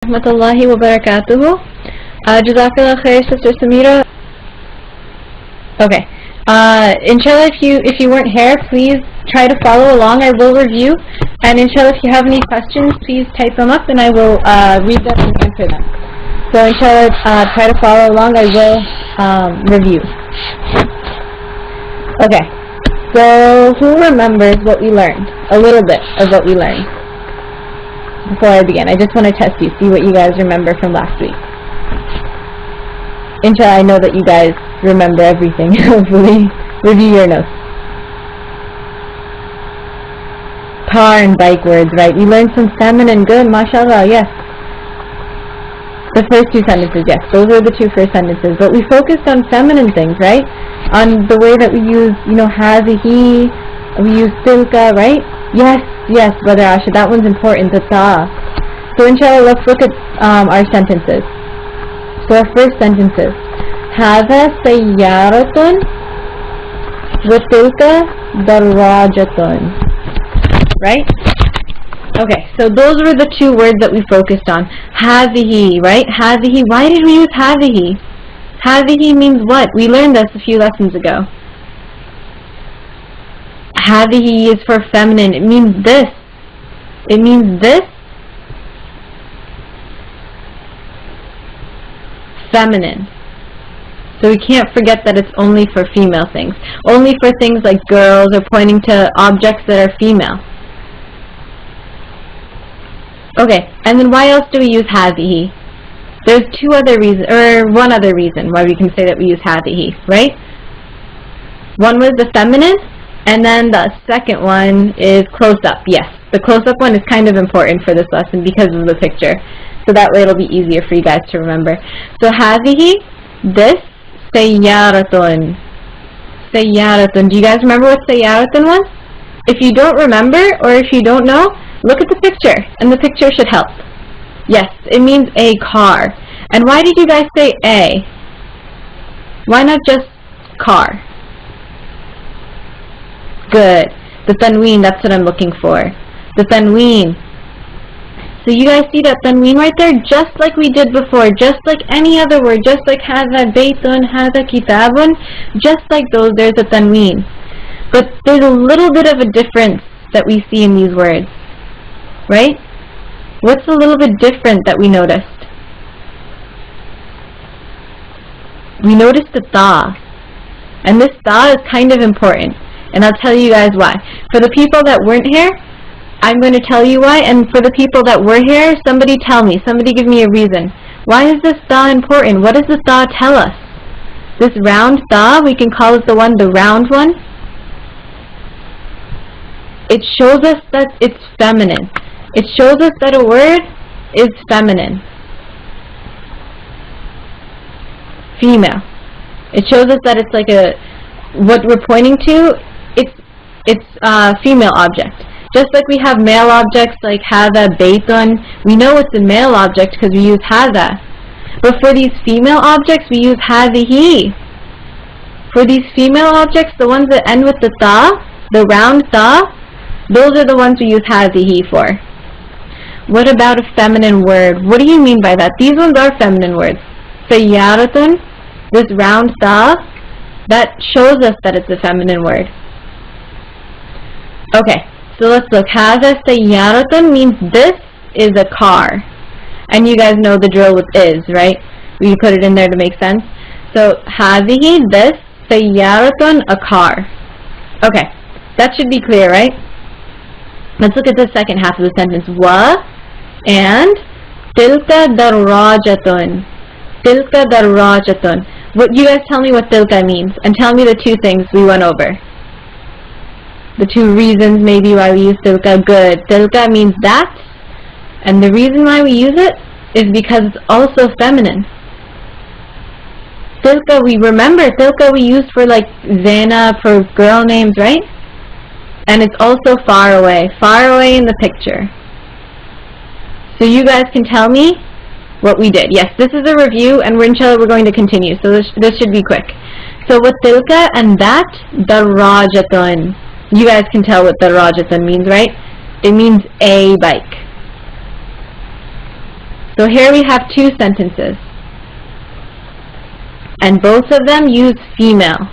Rahmatullahi wa barakatuhu. Jazakallah khair, Sister Samira. Okay. Inshallah, if you weren't here, please try to follow along. I will review, and inshallah, if you have any questions, please type them up, and I will read them and answer them. So inshallah, try to follow along. I will review. Okay. So who remembers what we learned? A little bit of what we learned. Before I begin, I just want to test you, see what you guys remember from last week. Inshallah, I know that you guys remember everything. Hopefully, review your notes. Car and bike words, right? We learned some feminine, good, mashallah, yes. The first two sentences, yes, those are the two first sentences. But we focused on feminine things, right? On the way that we use, hazihi, we use tilka, right? Yes, Brother Asha, that one's important, the ta. So inshallah, let's look at our sentences. So our first sentences. Hada sayyaratun wa tilka darajatun. Right? Okay, so those were the two words that we focused on. Hazihi, right? Hazihi, why did we use hazihi? Hazihi means what? We learned this a few lessons ago. Hazihi is for feminine. It means this. It means this. Feminine. So we can't forget that it's only for female things. Only for things like girls or pointing to objects that are female. Okay, and then why else do we use hazihi? There's two other reasons, or one other reason why we can say that we use hazihi, right? One was the feminine, and then the second one is close-up. Yes, the close-up one is kind of important for this lesson because of the picture. So that way it'll be easier for you guys to remember. So hazihi, this, sayyaratun. Sayyaratun. Do you guys remember what sayyaratun was? If you don't remember, or if you don't know, look at the picture, and the picture should help. Yes, it means a car. And why did you guys say a? Why not just car? Good. The tanween, that's what I'm looking for. The tanween. So you guys see that tanween right there? Just like we did before, just like any other word, just like hadha baytun, hadha kitabun, just like those, there's a tanween. But there's a little bit of a difference that we see in these words. Right? What's a little bit different that we noticed? We noticed the ta. And this ta is kind of important. And I'll tell you guys why. For the people that weren't here, I'm going to tell you why. And for the people that were here, somebody tell me. Somebody give me a reason. Why is this ta important? What does the ta tell us? This round ta, we can call it the round one. It shows us that it's feminine. It shows us that a word is feminine. Female. It shows us that it's like what we're pointing to, it's a female object. Just like we have male objects like hadha, baytun, we know it's a male object because we use hadha. But for these female objects, we use hazihi. For these female objects, the ones that end with the ta, the round ta, those are the ones we use hazihi for. What about a feminine word? What do you mean by that? These ones are feminine words. Sayyaratun, this round ta, that shows us that it's a feminine word. Okay, so let's look. Hadha sayyaratun means this is a car. And you guys know the drill with is, right? We put it in there to make sense. So, hazihi, this, sayyaratun, a car. Okay, that should be clear, right? Let's look at the second half of the sentence. Wa and tilka darajatun. Tilka darajatun. What you guys tell me what tilka means, and tell me the two things we went over. The two reasons maybe why we use tilka. Good. Tilka means that, and the reason why we use it is because it's also feminine. Tilka, we remember tilka we used for like Zainab, for girl names, right? And it's also far away in the picture. So you guys can tell me what we did. Yes, this is a review, and we're going to continue, so this should be quick. So with tilka and that, darajatun. You guys can tell what darajatun means, right? It means a bike. So here we have two sentences, and both of them use female.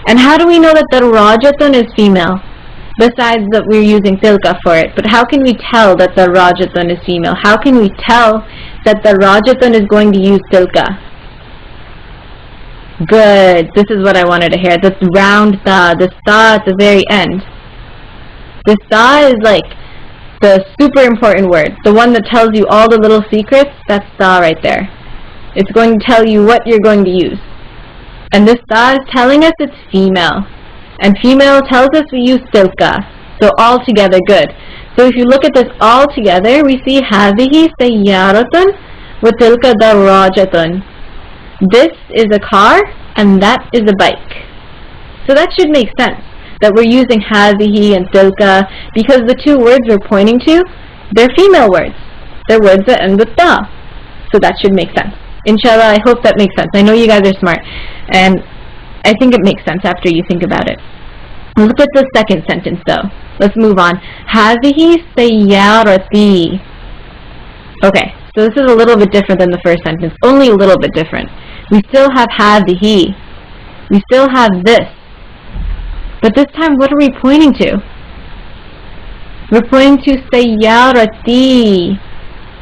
And how do we know that darajatun is female? Besides that we're using tilka for it, but how can we tell that darajatun is female? How can we tell that darajatun is going to use tilka? Good. This is what I wanted to hear. This round ta, this ta at the very end. This ta is like the super important word, the one that tells you all the little secrets. That's ta right there. It's going to tell you what you're going to use. And this ta is telling us it's female. And female tells us we use tilka. So all together, good. So if you look at this all together, we see هذه سيارة وتلك دراجة. This is a car and that is a bike. So that should make sense, that we're using هذه and tilka, because the two words we're pointing to, they're female words. They're words that end with ta. So that should make sense. Inshallah, I hope that makes sense. I know you guys are smart, and I think it makes sense after you think about it. Look at the second sentence though. Let's move on. هذه سيارتي. Okay, so this is a little bit different than the first sentence. Only a little bit different. We still have هذه. We still have this. But this time, what are we pointing to? We're pointing to سيارتي.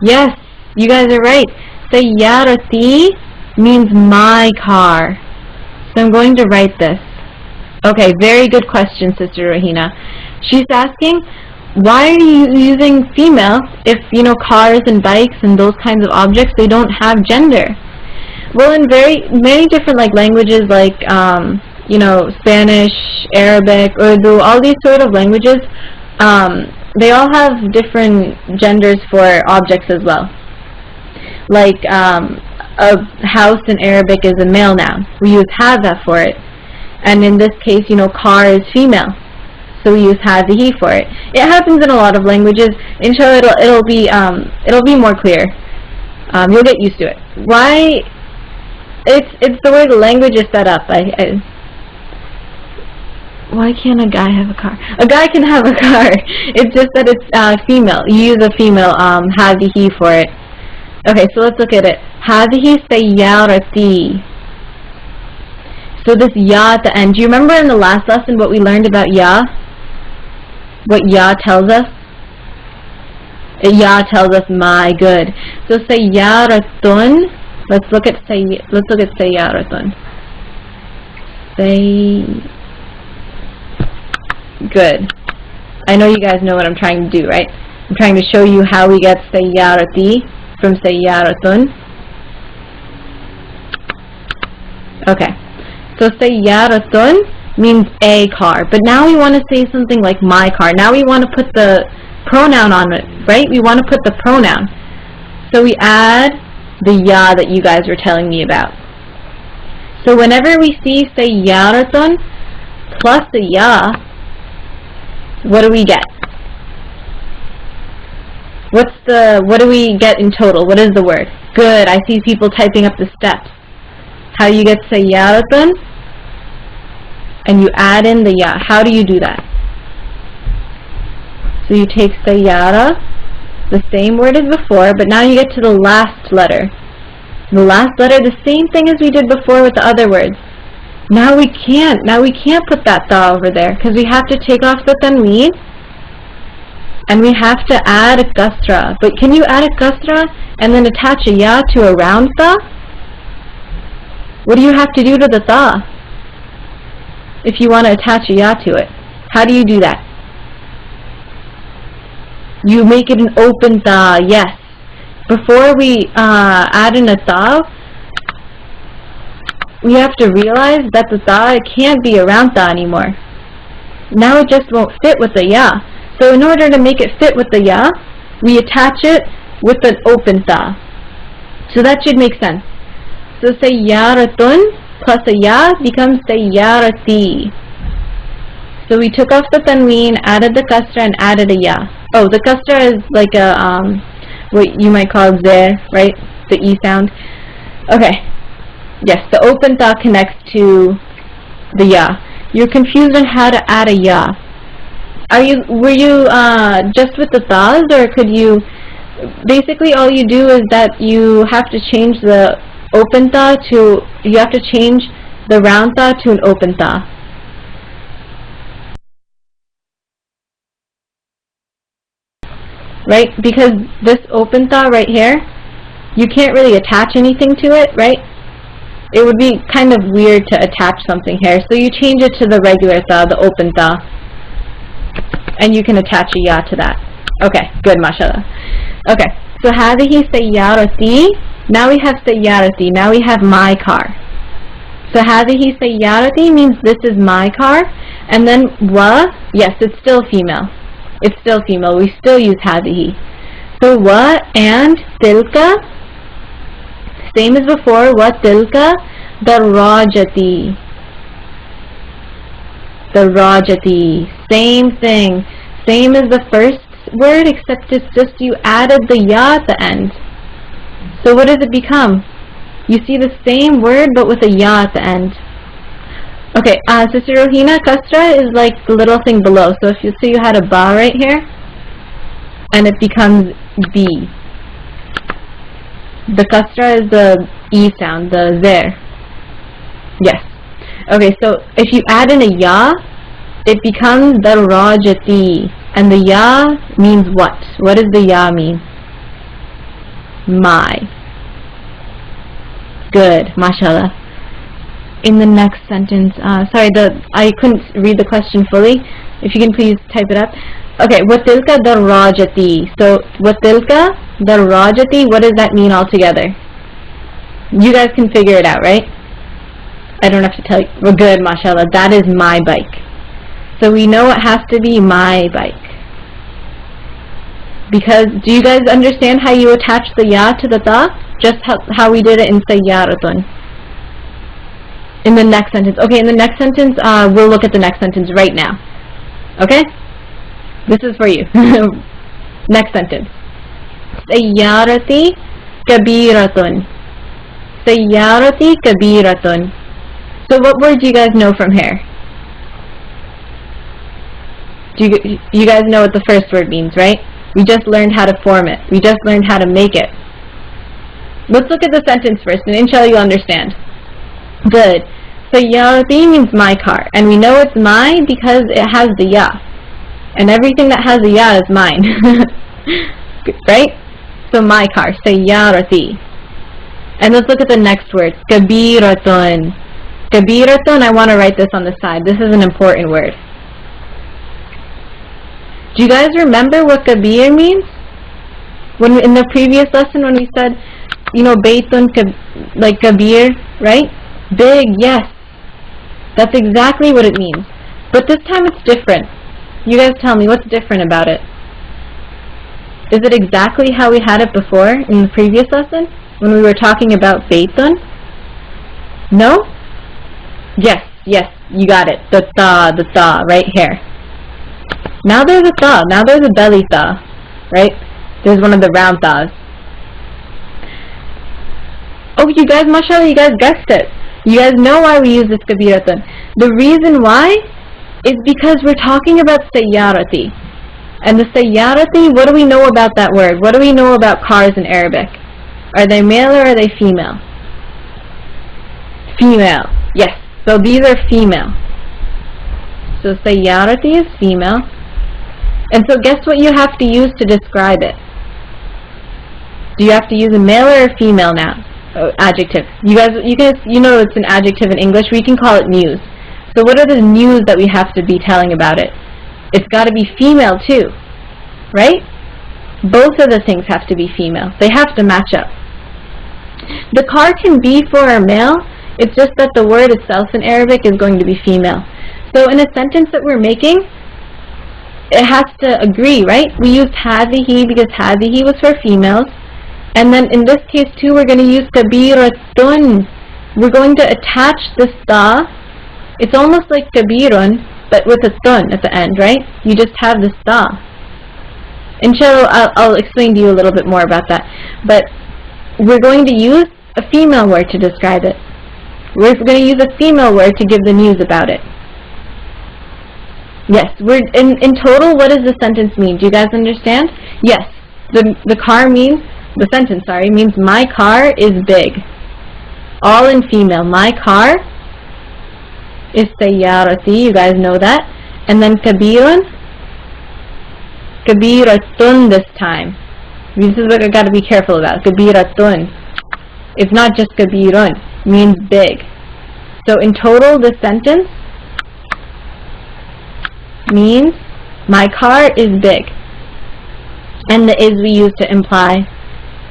Yes, you guys are right. سيارتي means my car. So I'm going to write this. Okay, very good question, Sister Rahina. She's asking, why are you using female if, you know, cars and bikes and those kinds of objects, they don't have gender? Well, in many different languages, you know, Spanish, Arabic, Urdu, all these sort of languages, they all have different genders for objects as well. Like a house in Arabic is a male noun. We use hadha for it. And in this case, you know, car is female. So we use hadhihi for it. It happens in a lot of languages. Inshallah, it'll be more clear. You'll get used to it. Why? It's the way the language is set up. Why can't a guy have a car? A guy can have a car. It's just that it's female. You use a female hadhihi for it. Okay, so let's look at it. هذه سيارتي. So this ya at the end. Do you remember in the last lesson what we learned about ya? What ya tells us? Ya tells us my. Good. So سيارة. Let's look at سيارة. Good. I know you guys know what I'm trying to do, right? I'm trying to show you how we get سيارتي from سيارة. Okay. So سيارة means a car, but now we want to say something like my car. Now we want to put the pronoun on it, right? We want to put the pronoun. So we add the ya that you guys were telling me about. So whenever we see سيارة plus the ya, what do we get? What do we get in total? What is the word? Good, I see people typing up the steps. How you get سيارة and you add in the ya. How do you do that? So you take سيارة, the same word as before, but now you get to the last letter. The last letter, the same thing as we did before with the other words. Now we can't put that ta over there, because we have to take off the tanween and we have to add a kasra. But can you add a kasra and then attach a ya to a round ta? What do you have to do to the ta if you want to attach a ya to it? How do you do that? You make it an open ta, yes. Before we add in a ta, we have to realize that the ta, it can't be a round ta anymore. Now it just won't fit with the ya. So in order to make it fit with the ya, we attach it with an open ta. So that should make sense. So sayyaratun plus a ya becomes sayyarati. So we took off the tanween, added the kasra, and added a ya. Oh, the kasra is like a what you might call there, right? The e sound. Okay. Yes, the open ta connects to the ya. You're confused on how to add a ya. Were you just with the tas, or could you Basically all you do is that you have to change the open ta to, you have to change the round ta to an open ta. Right? Because this open ta right here, you can't really attach anything to it, right? It would be kind of weird to attach something here. So you change it to the regular ta, the open ta. And you can attach a ya to that. Okay, good, mashallah. Okay, so هذه سيارتي. Now we have سيارتي. Now we have my car. So هذه سيارتي means this is my car. And then wa, yes, it's still female. It's still female. We still use هذه. So wa and tilka, same as before. Wa tilka darajati. Darajati. Same thing. Same as the first word, except it's just you added the ya at the end. So what does it become? You see the same word but with a ya at the end. Okay, Sister Rohina, kasra is like the little thing below. So if you see you had a ba right here, and it becomes b. The kasra is the e sound, the zer. Yes. Okay, so if you add in a ya, it becomes darajati. And the ya means what? What does the ya mean? My. Good, mashallah. In the next sentence, sorry, I couldn't read the question fully. If you can please type it up. Okay, watilka darajati. So, watilka darajati, what does that mean altogether? You guys can figure it out, right? I don't have to tell you. Well, good, mashallah. That is my bike. So we know it has to be my bike. Because, do you guys understand how you attach the ya to the ta? Just how we did it in sayyaratun. In the next sentence. Okay, in the next sentence, we'll look at the next sentence right now. Okay? This is for you. Next sentence. Sayyarati kabiratun. Sayyarati kabiratun. So what word do you guys know from here? Do you guys know what the first word means, right? We just learned how to form it. We just learned how to make it. Let's look at the sentence first, and inshallah you'll understand. Good. Sayyarati means my car, and we know it's mine because it has the ya. And everything that has a ya is mine. Right? So my car, sayyarati. And let's look at the next word, kabiratun. Kabiratun, I want to write this on the side. This is an important word. Do you guys remember what kabir means? When in the previous lesson when we said, you know, baytun, like kabir, right? Big, yes. That's exactly what it means. But this time it's different. You guys tell me, what's different about it? Is it exactly how we had it before in the previous lesson? When we were talking about baytun? No? Yes, yes, you got it. The ta, right here. Now there's a ta, now there's a belly ta, right? There's one of the round tas. Oh, you guys, mashallah, you guys guessed it. You guys know why we use this kabiratun. The reason why is because we're talking about sayyarati. And the sayyarati, what do we know about that word? What do we know about cars in Arabic? Are they male or are they female? Female, yes. So these are female. So sayyarati is female. And so guess what you have to use to describe it? Do you have to use a male or a female now? Oh, adjective. You guys, you know it's an adjective in English. We can call it news. So what are the news that we have to be telling about it? It's got to be female too, right? Both of the things have to be female. They have to match up. The car can be for a male. It's just that the word itself in Arabic is going to be female. So in a sentence that we're making, it has to agree, right? We used hadihi because hadihi was for females. And then in this case too, we're going to use kabiratun. We're going to attach this ta. It's almost like kabirun, but with a tun at the end, right? You just have this ta. Inshallah, I'll explain to you a little bit more about that. But we're going to use a female word to describe it. We're going to use a female word to give the news about it. Yes, we're in total, what does the sentence mean? Do you guys understand? Yes. The car means, the sentence, sorry, means my car is big. All in female. My car is sayyarati, you guys know that. And then kabirun, kabiratun this time. This is what I gotta be careful about. Kabiratun. It's not just kabirun, means big. So in total, this sentence means my car is big. And the is we use to imply,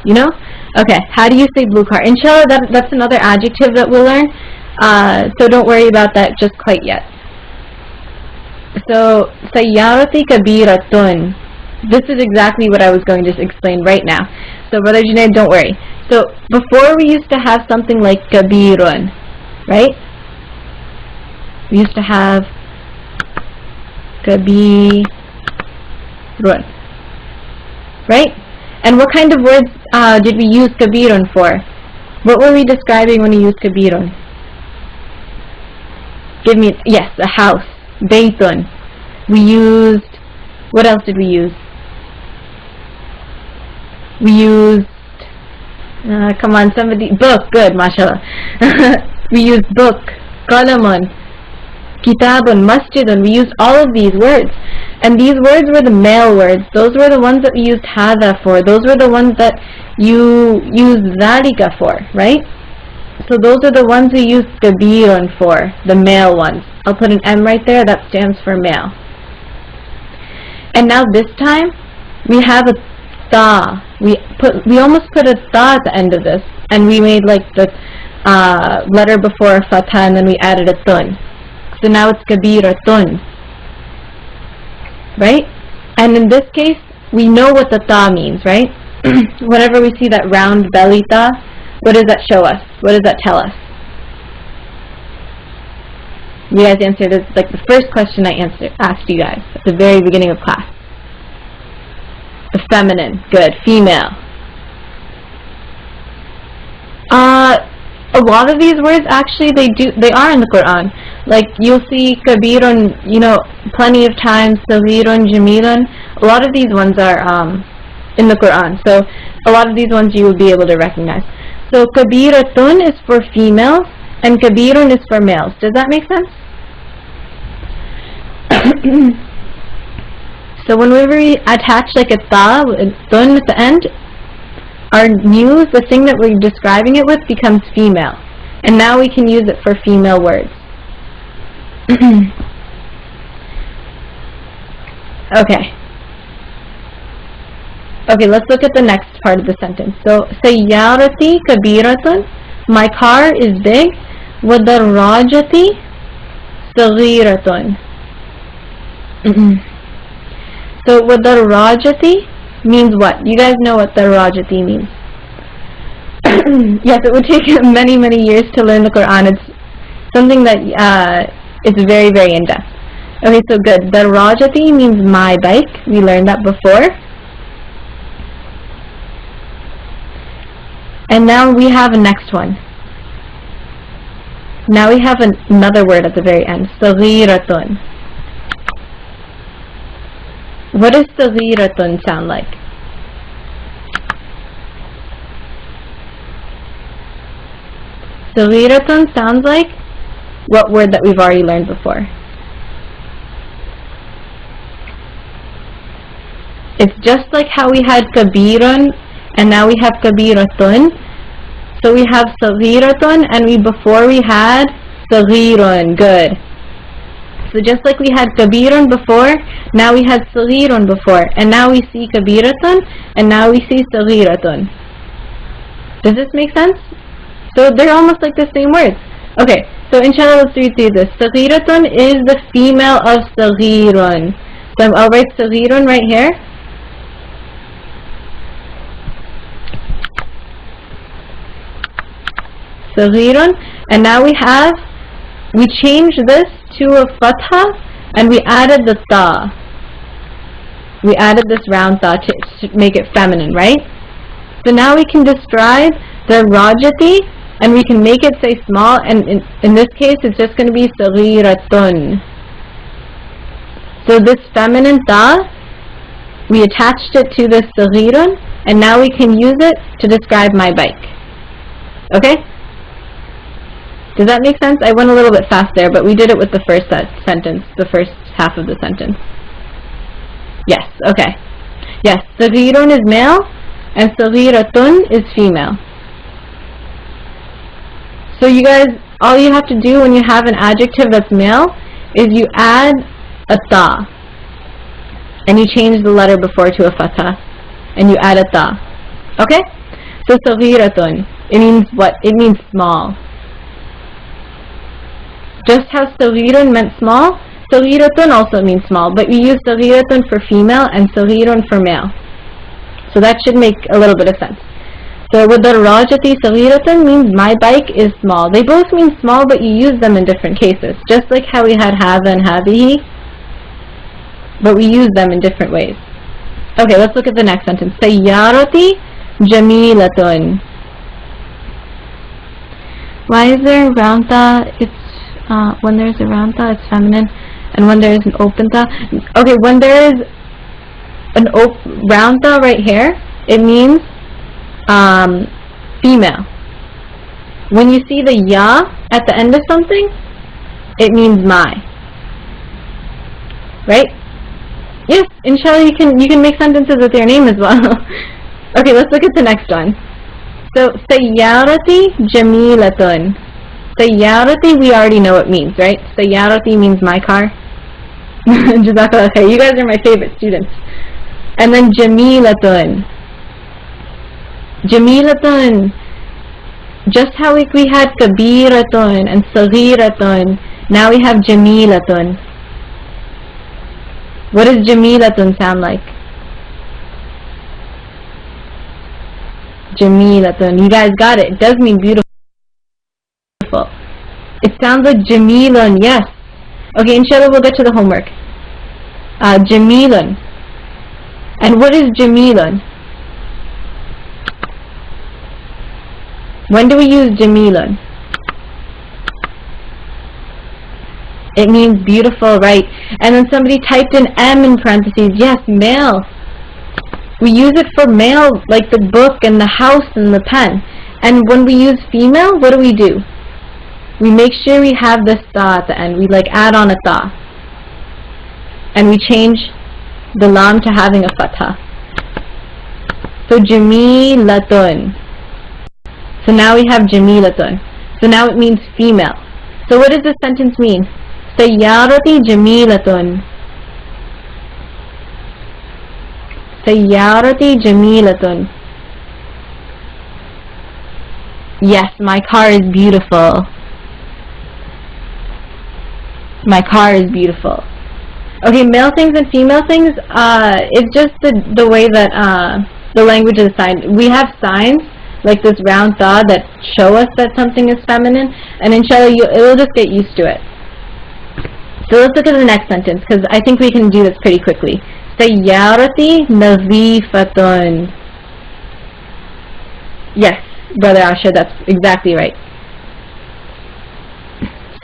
you know? Okay, how do you say blue car? Inshallah, that's another adjective that we'll learn. So don't worry about that just quite yet. So, sayyarati kabiratun. This is exactly what I was going to explain right now. So, Brother Junaid, don't worry. So, before we used to have something like kabirun, right? We used to have kabirun, right? And what kind of words did we use kabirun for? What were we describing when we used kabirun? Give me, yes, a house, baytun. We used, what else did we use? We used, come on, somebody, book, good, mashallah. We used book, qalamun, kitabun, masjidun. We used all of these words. And these words were the male words. Those were the ones that we used hadha for. Those were the ones that you used dhalika for, right? So those are the ones we use kabirun for, the male ones. I'll put an M right there, that stands for male. And now this time, we have a ta. We almost put a ta at the end of this, and we made like the letter before fatha, and then we added a tun. So now it's kabiratun, right? And in this case, we know what the ta means, right? Whenever we see that round belly ta, what does that show us? What does that tell us? You guys answered this, like the first question I asked you guys at the very beginning of class. The feminine, good, female. A lot of these words actually they are in the Quran. Like you'll see kabirun, you know, plenty of times, saghirun, jamilun. A lot of these ones are in the Quran. So a lot of these ones you will be able to recognize. So kabiratun is for females and kabirun is for males. Does that make sense? So whenever we attach like a ta, tun at the end, our news, the thing that we're describing it with, becomes female. And now we can use it for female words. Okay. Okay, let's look at the next part of the sentence. So, sayyarati kabiratun, my car is big. Wadarrajati saghiratun. So, wadarrajati means what? You guys know what darrajati means. Yes, it would take many, many years to learn the Quran. It's something that is very, very in-depth. Okay, so good. Darrajati means my bike. We learned that before. And now we have a next one. Now we have another word at the very end. Saghiratun. What does saghiratun sound like? Saghiratun sounds like what word that we've already learned before? It's just like how we had kabirun and now we have kabiratun. So we have saghiratun and before we had saghirun. Good. So just like we had kabirun before, now we had saghirun before, and now we see kabiratun, and now we see saghiratun. Does this make sense? So they're almost like the same words. Okay, so inshallah let's read through this. Saghiratun is the female of saghirun. So I'll write saghirun right here. Saghirun, and now we changed this to a fatha and we added the ta. We added this round ta to make it feminine, right? So now we can describe the rajati and we can make it say small, and in this case it's just going to be saghiratun. So this feminine ta We attached it to the saghirun, and now we can use it to describe my bike. Okay? Does that make sense? I went a little bit fast there, but we did it with the first sentence, the first half of the sentence. Yes, okay. Yes, saghirun is male, and saghiratun is female. So you guys, all you have to do when you have an adjective that's male is you add a ta, and you change the letter before to a fatha, and you add a ta. Okay? So saghiratun, it means what? It means small. Just how saghirun meant small, saghiratun also means small, but we use saghiratun for female and saghirun for male. So that should make a little bit of sense. So with the rajati saghiratun means my bike is small. They both mean small, but you use them in different cases. Just like how we had hada and hadihi, but we use them in different ways. Okay, let's look at the next sentence. Sayyarati jamilatun. Why is there round ta? It's when there's a round ta, it's feminine, and when there is an open ta. Okay, when there is an round ta right here, it means female. When you see the ya at the end of something, it means my. Right? Yes, inshallah you can make sentences with your name as well. Okay, let's look at the next one. So sayyarati jamilatun. Sayyarati, we already know what it means, right? Sayyarati means my car. Jazakallah khair. You guys are my favorite students. And then jamilatun. Jamilatun. Just how we had kabiratun and saghiratun, now we have jamilatun. What does jamilatun sound like? Jamilatun. You guys got it. It does mean beautiful. It sounds like jamilun. Yes. Okay, inshallah we'll get to the homework. Jamilun. And what is jamilun? When do we use jamilun? It means beautiful, right? And then somebody typed in M in parentheses. Yes, male. We use it for male, like the book and the house and the pen. And when we use female, what do? We make sure we have this ta at the end. We like add on a ta. And we change the lam to having a fatha. So jamilatun. So now we have jamilatun. So now it means female. So what does this sentence mean? Sayyarati jamilatun. Sayyarati jamilatun. Yes, my car is beautiful. My car is beautiful. Okay, male things and female things, it's just the way that the language is assigned. We have signs like this round ta that show us that something is feminine, and inshallah it will just get used to it. So let's look at the next sentence, because I think we can do this pretty quickly. Sayyarati nazifatun. Yes, Brother Asha, that's exactly right.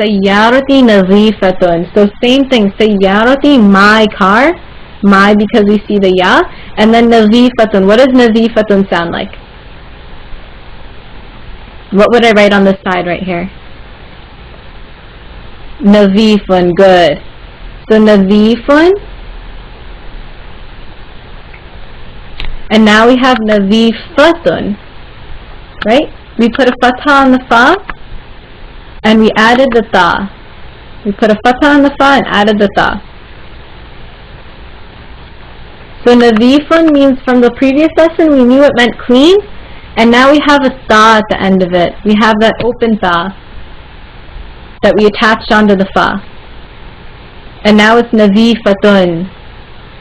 Sayyarati nazifatun. So same thing, sayyarati, my car, my because we see the ya, and then nazifatun. What does nazifatun sound like? What would I write on the side right here? Nazifun, good. So nazifun. And now we have nazifatun, right? We put a fatha on the fa, and we added the ta. We put a fatha on the fa and added the ta. So nazifun means from the previous lesson we knew it meant clean, and now we have a ta at the end of it. We have that open ta that we attached onto the fa. And now it's nazifatun.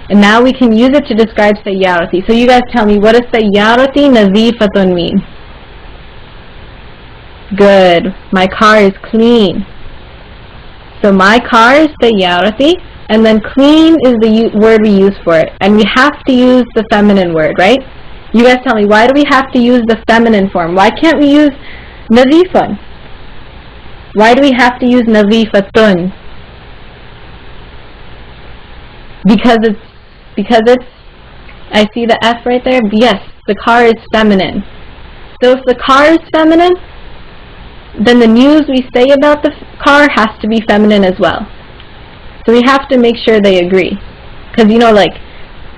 And now we can use it to describe sayyarati. So you guys tell me, what does sayyarati nazifatun mean? Good. My car is clean. So my car is sayyarati, and then clean is the word we use for it. And we have to use the feminine word, right? You guys tell me, why do we have to use the feminine form? Why can't we use nazifun? Why do we have to use nazifatun? Because it's I see the F right there. Yes, the car is feminine. So if the car is feminine, then the news we say about the car has to be feminine as well. So we have to make sure they agree. Because, you know, like,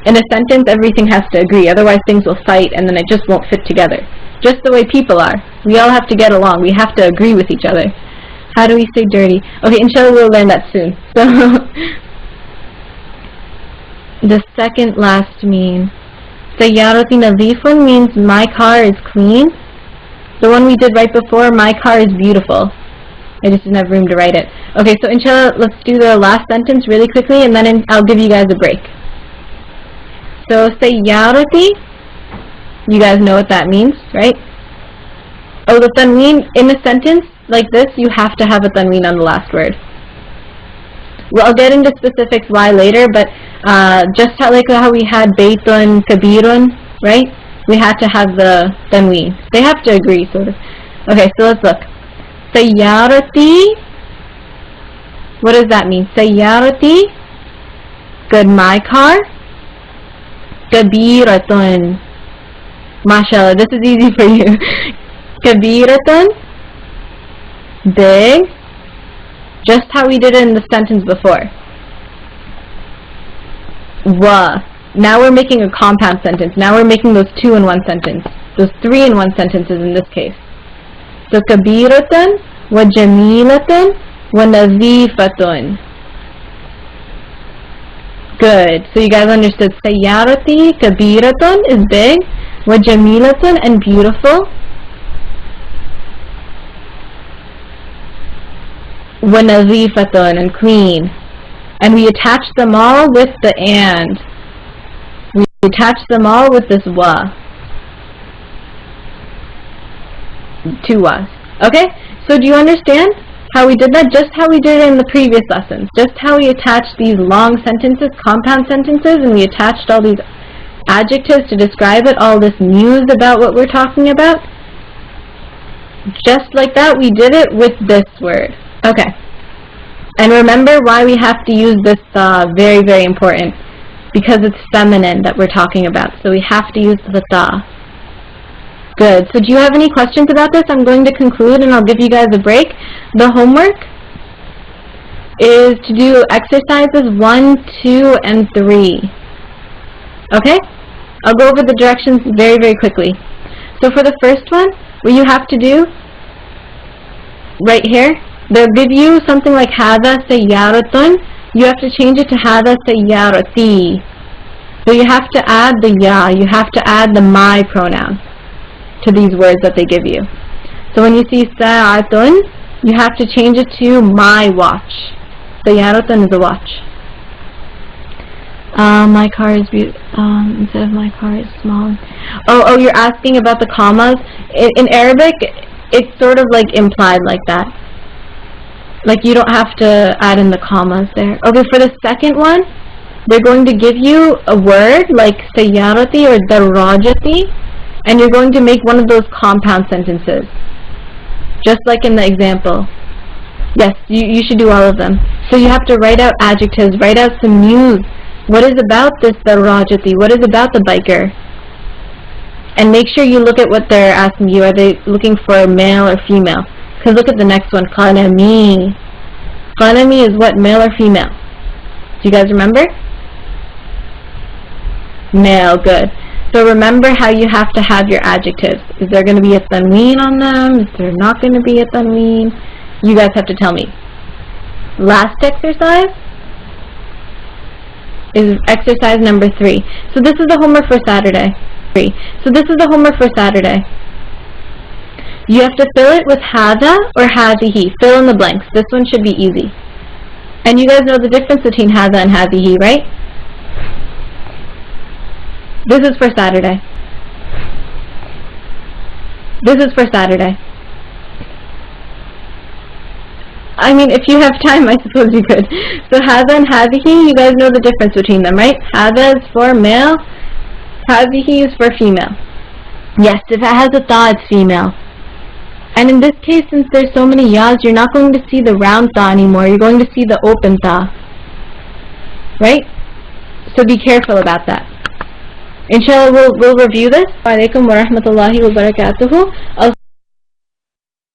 in a sentence, everything has to agree. Otherwise, things will fight and then it just won't fit together. Just the way people are. We all have to get along. We have to agree with each other. How do we say dirty? Okay, inshallah, we'll learn that soon. So, the second last mean. Sayyarati nadhifun means my car is clean. The one we did right before, my car is beautiful. I just didn't have room to write it. Okay, so inshallah, let's do the last sentence really quickly and then I'll give you guys a break. So, sayyarati, you guys know what that means, right? Oh, the tanween in a sentence like this, you have to have a tanween on the last word. Well, I'll get into specifics why later, but just like how we had baytun, kabirun, right? We had to have the tanween. They have to agree, sort of. Okay, so let's look. Sayyarati, what does that mean? Sayyarati, good, my car. Kabiratun, mashallah, this is easy for you. Kabiratun, big, just how we did it in the sentence before. Wa, now we're making a compound sentence. Now we're making those two in one sentence. Those three in one sentences in this case. So kabiratun, wa jamilatun, wa nazifatun. Good. So you guys understood. Sayyarati, kabiratun is big, wa jamilatun and beautiful, wa nazifatun and clean. And we attach them all with the and. We attach them all with this wa. To us. Okay? So do you understand how we did that? Just how we did it in the previous lessons. Just how we attached these long sentences, compound sentences, and we attached all these adjectives to describe it, all this news about what we're talking about. Just like that, we did it with this word. Okay. And remember why we have to use this very, very important. Because it's feminine that we're talking about. So we have to use the ta. Good. So do you have any questions about this? I'm going to conclude and I'll give you guys a break. The homework is to do exercises 1, 2, and 3. Okay? I'll go over the directions very, very quickly. So for the first one, what you have to do, right here, they'll give you something like hada sayyaratun. You have to change it to hada sayyarati. So you have to add the ya, you have to add the my pronoun to these words that they give you. So when you see sa'atun, you have to change it to my watch. Sayyaratun is a watch. My car is instead of my car is small. Oh, you're asking about the commas. In Arabic, it's sort of like implied like that. Like you don't have to add in the commas there. Okay, for the second one, they're going to give you a word like sayyarati or darajati, and you're going to make one of those compound sentences. Just like in the example. Yes, you should do all of them. So you have to write out adjectives, write out some news. What is about this darajati? What is about the biker? And make sure you look at what they're asking you. Are they looking for male or female? Because look at the next one, qalami. Qalami is what, male or female? Do you guys remember? Male, good. So remember how you have to have your adjectives. Is there going to be a tanween on them? Is there not going to be a tanween? You guys have to tell me. Last exercise is exercise number 3. So this is the homework for Saturday. So this is the homework for Saturday. You have to fill it with hada or hadihi. Fill in the blanks. This one should be easy. And you guys know the difference between hada and hadihi, right? This is for Saturday. This is for Saturday. I mean, if you have time, I suppose you could. So hada and hadihi, you guys know the difference between them, right? Hada is for male. Hadihi is for female. Yes, if it has a ta, it's female. And in this case, since there's so many yas, you're not going to see the round ta anymore. You're going to see the open ta. Right? So be careful about that. Inshallah, we'll review this. Wa alaikum wa rahmatullahi wa barakatuhu. I'll